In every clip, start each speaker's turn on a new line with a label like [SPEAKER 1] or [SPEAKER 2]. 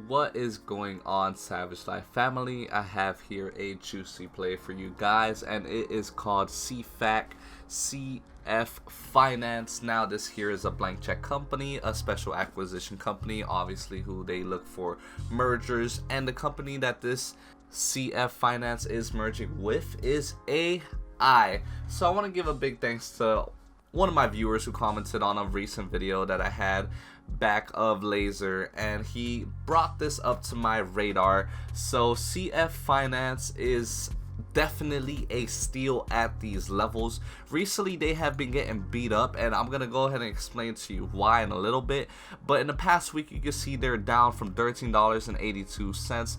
[SPEAKER 1] What is going on, Savage Life family? I have here a juicy play for you guys, and it is called CFAC CF Finance. Now this here is a blank check company, a special acquisition company, obviously who they look for mergers, and the company that this CF Finance is merging with is AEYE. So I want to give a big thanks to one of my viewers who commented on a recent video that I had back of Laser, and he brought this up to my radar. So CF Finance is definitely a steal at these levels. Recently they have been getting beat up, and I'm gonna go ahead and explain to you why in a little bit. But in the past week, you can see they're down from $13.82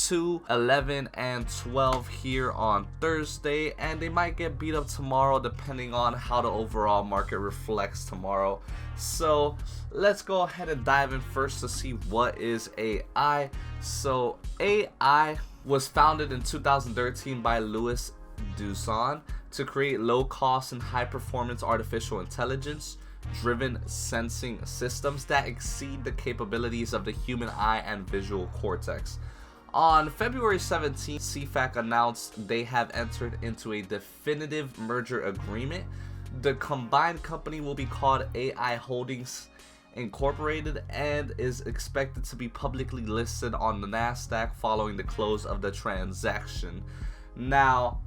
[SPEAKER 1] to $11 and $12 here on Thursday, and they might get beat up tomorrow depending on how the overall market reflects tomorrow. So let's go ahead and dive in first to see what is AEYE. So AEYE was founded in 2013 by Louis Dusson to create low-cost and high-performance artificial intelligence-driven sensing systems that exceed the capabilities of the human eye and visual cortex. On February 17th, CFAC announced they have entered into a definitive merger agreement. The combined company will be called AEYE Holdings Incorporated and is expected to be publicly listed on the NASDAQ following the close of the transaction. Now,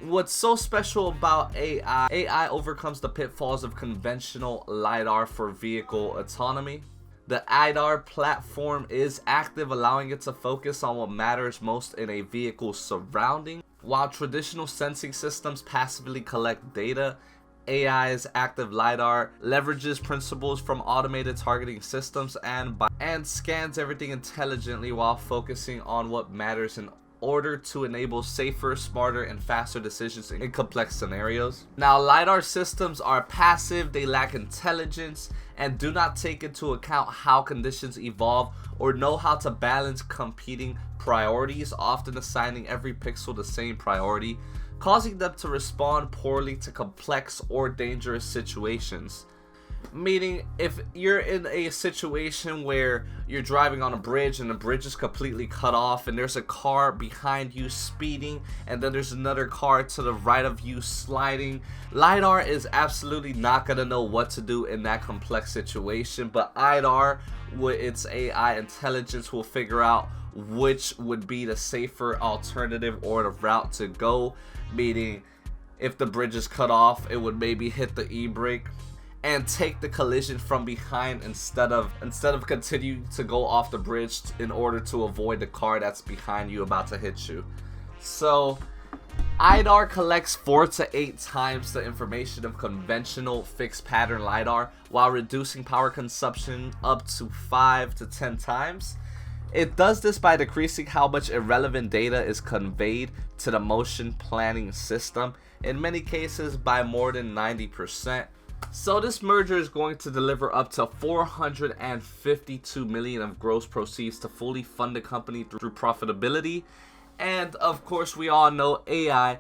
[SPEAKER 1] what's so special about AEYE? AEYE overcomes the pitfalls of conventional LiDAR for vehicle autonomy. The iDAR platform is active, allowing it to focus on what matters most in a vehicle's surrounding. While traditional sensing systems passively collect data, AEYE's active LiDAR leverages principles from automated targeting systems and scans everything intelligently while focusing on what matters in order to enable safer, smarter, and faster decisions in complex scenarios. Now, LiDAR systems are passive, they lack intelligence, and do not take into account how conditions evolve or know how to balance competing priorities, often assigning every pixel the same priority, causing them to respond poorly to complex or dangerous situations. Meaning, if you're in a situation where you're driving on a bridge and the bridge is completely cut off and there's a car behind you speeding and then there's another car to the right of you sliding, LiDAR is absolutely not going to know what to do in that complex situation, but iDAR, with its AI intelligence, will figure out which would be the safer alternative or the route to go. Meaning, if the bridge is cut off, it would maybe hit the e-brake and take the collision from behind instead of continue to go off the bridge in order to avoid the car that's behind you about to hit you. So iDAR collects 4 to 8 times the information of conventional fixed pattern LiDAR while reducing power consumption up to 5 to 10 times. It does this by decreasing how much irrelevant data is conveyed to the motion planning system, in many cases by more than 90%. So this merger is going to deliver up to $452 million of gross proceeds to fully fund the company through profitability. And of course, we all know AEYE,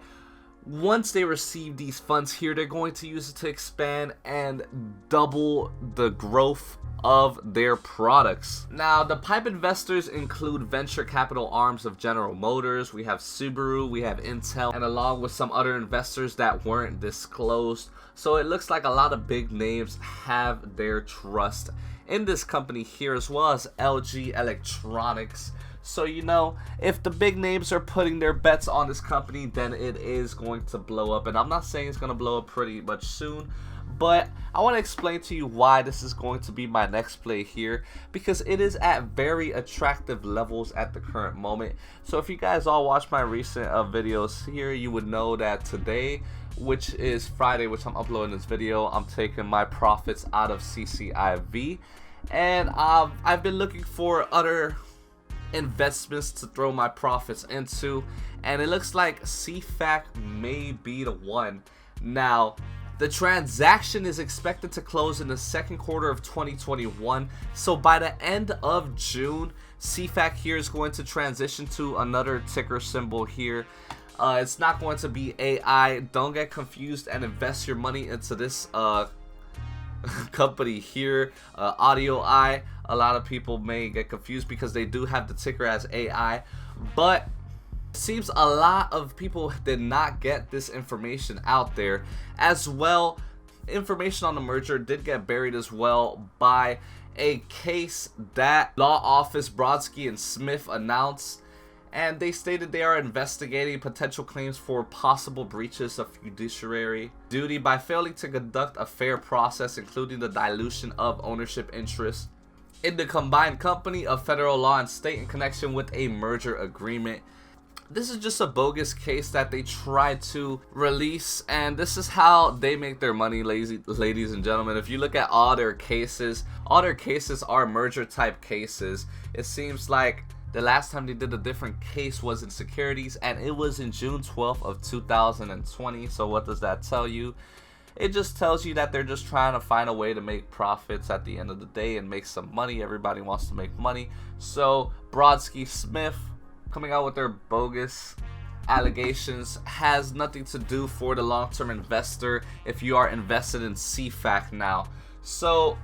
[SPEAKER 1] once they receive these funds here, they're going to use it to expand and double the growth of their products. Now, the PIPE investors include venture capital arms of General Motors, we have Subaru, we have Intel, and along with some other investors that weren't disclosed. So it looks like a lot of big names have their trust in this company here, as well as LG Electronics. So, you know, if the big names are putting their bets on this company, then it is going to blow up. And I'm not saying it's going to blow up pretty much soon, but I want to explain to you why this is going to be my next play here, because it is at very attractive levels at the current moment. So if you guys all watch my recent videos here, you would know that today, which is Friday, which I'm uploading this video, I'm taking my profits out of CCIV, and I've been looking for other investments to throw my profits into, and it looks like CFAC may be the one. Now, the transaction is expected to close in the second quarter of 2021, so by the end of June, CFAC here is going to transition to another ticker symbol here. It's not going to be AEYE. Don't get confused and invest your money into this company here, AEYE. A lot of people may get confused because they do have the ticker as AI, but it seems a lot of people did not get this information out there. As well, information on the merger did get buried as well by a case that law office Brodsky and Smith announced, and they stated they are investigating potential claims for possible breaches of fiduciary duty by failing to conduct a fair process, including the dilution of ownership interests in the combined company of federal law and state in connection with a merger agreement. This is just a bogus case that they tried to release, and this is how they make their money, ladies and gentlemen. If you look at all their cases are merger type cases. It seems like the last time they did a different case was in securities, and it was in June 12th of 2020. So what does that tell you? It just tells you that they're just trying to find a way to make profits at the end of the day and make some money. Everybody wants to make money. So Brodsky Smith coming out with their bogus allegations has nothing to do for the long-term investor if you are invested in CFAC now. So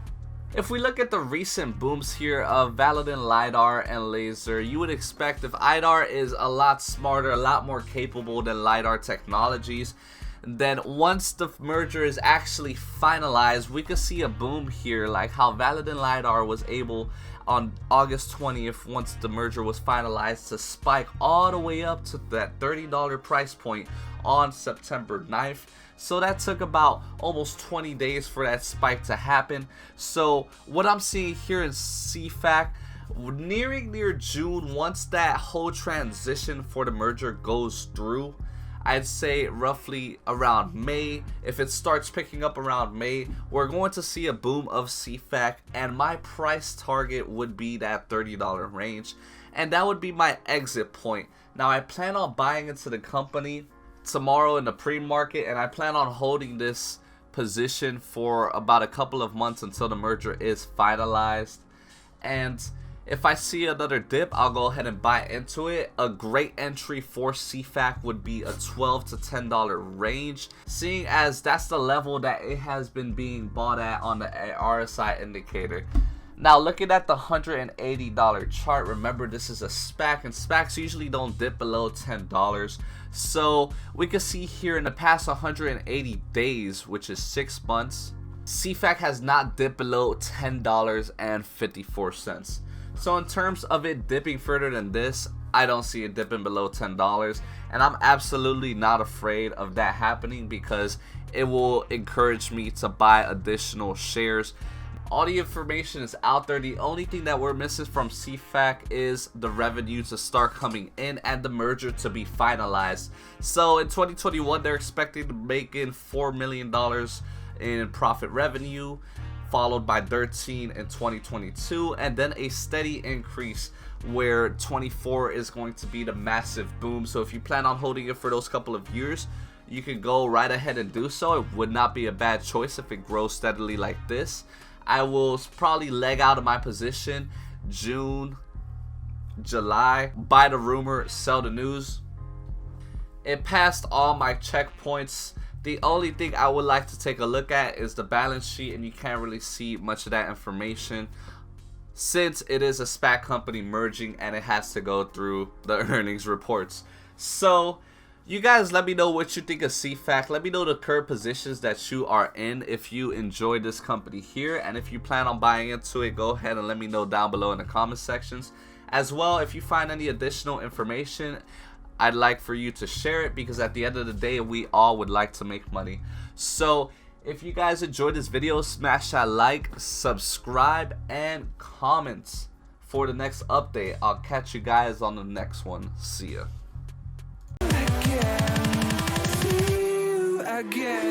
[SPEAKER 1] if we look at the recent booms here of Validin, LiDAR, and laser, you would expect if iDAR is a lot smarter, a lot more capable than LiDAR technologies, then once the merger is actually finalized, we could see a boom here, like how Validin LiDAR was able on August 20th, once the merger was finalized, to spike all the way up to that $30 price point on September 9th. So that took about almost 20 days for that spike to happen. So what I'm seeing here in CFAC, near June, once that whole transition for the merger goes through, I'd say roughly around May, if it starts picking up around May, we're going to see a boom of CFAC, and my price target would be that $30 range, and that would be my exit point. Now I plan on buying into the company tomorrow in the pre-market, and I plan on holding this position for about a couple of months until the merger is finalized. And if I see another dip, I'll go ahead and buy into it. A great entry for CFAC would be a $12 to $10 range, seeing as that's the level that it has been being bought at on the RSI indicator. Now looking at the $180 chart, remember this is a SPAC, and SPACs usually don't dip below $10. So we can see here in the past 180 days, which is 6 months, CFAC has not dipped below $10.54. So in terms of it dipping further than this, I don't see it dipping below $10, and I'm absolutely not afraid of that happening because it will encourage me to buy additional shares. All the information is out there. The only thing that we're missing from CFAC is the revenue to start coming in and the merger to be finalized. So in 2021, they're expecting to make in $4 million in profit revenue, followed by 13 in 2022, and then a steady increase where 24 is going to be the massive boom. So if you plan on holding it for those couple of years, you can go right ahead and do so. It would not be a bad choice if it grows steadily like this. I will probably leg out of my position June, July, buy the rumor, sell the news. It passed all my checkpoints. The only thing I would like to take a look at is the balance sheet, and you can't really see much of that information since it is a SPAC company merging and it has to go through the earnings reports. So you guys let me know what you think of CFAC. Let me know the current positions that you are in if you enjoy this company here, and if you plan on buying into it, go ahead and let me know down below in the comment sections. As well, if you find any additional information, I'd like for you to share it, because at the end of the day, we all would like to make money. So if you guys enjoyed this video, smash that like, subscribe, and comment for the next update. I'll catch you guys on the next one. See ya.
[SPEAKER 2] See you again.